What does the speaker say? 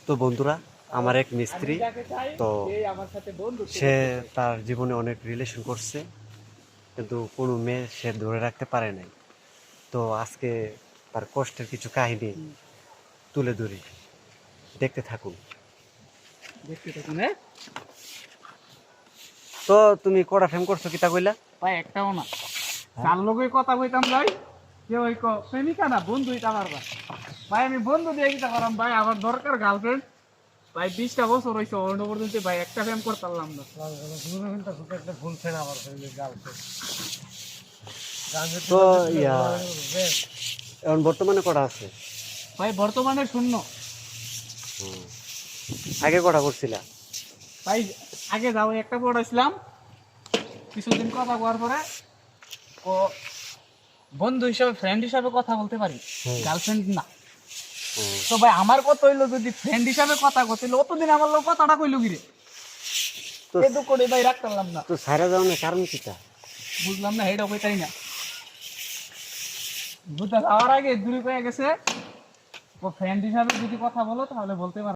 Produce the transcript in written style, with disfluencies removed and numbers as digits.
তো বন্ধুরা, আমার এক মিস্ত্রি, তো সে তার জীবনে অনেক রিলেশন করছে, কিন্তু কোনো মেয়ে সে ধরে রাখতে পারে নাই। তো আজকে তার কষ্টের কিছু কাহিনী তুলে ধরি, দেখতে থাকুন। দেখতে থাকুন। হ্যাঁ তো তুমি কটা ফ্রেম করছো কিতা কইলা? ভাই, একটাও না। যার লগে কথা কইতাম ভাই, যে ওই প্রেমিকা না, বন্ধু এটা আমার ভাই। ভাই আমি বন্ধু দিয়ে কিতা করাম ভাই, আমার দরকার গার্লফ্রেন্ড। ভাই 20টা বছর হয়েছে অন্য পর্যন্ত ভাই একটা ফ্রেম করতে পারলাম না। তো ইয়া এখন বর্তমানে কটা আছে? ভাই বর্তমানে শূন্য। হুম। আগে কটা করছিলা? ভাই আগে যাও একটা পড়াইছিলাম, কিছুদিন কথা কওয়ার পরে ও বন্ধু হিসাবে, ফ্রেন্ড হিসাবে কথা বলতে পারি, গার্লফ্রেন্ড না। হুম। তো ভাই আমার কথা হইলো, যদি ফ্রেন্ড হিসাবে কথা কইছিল অতদিন আমার লোক কথাটা কইলো গিরে, তো এ তো করে ভাই রাখতে পারলাম না। তো সারা যাওয়ার কারণ কিতা? বুঝলাম না, এটা কইতাই না। বুঝতে যাওয়ার আগে দূরে পেয়ে গেছে, ও ফ্রেন্ড হিসাবে যদি কথা বলো তাহলে বলতে পারো।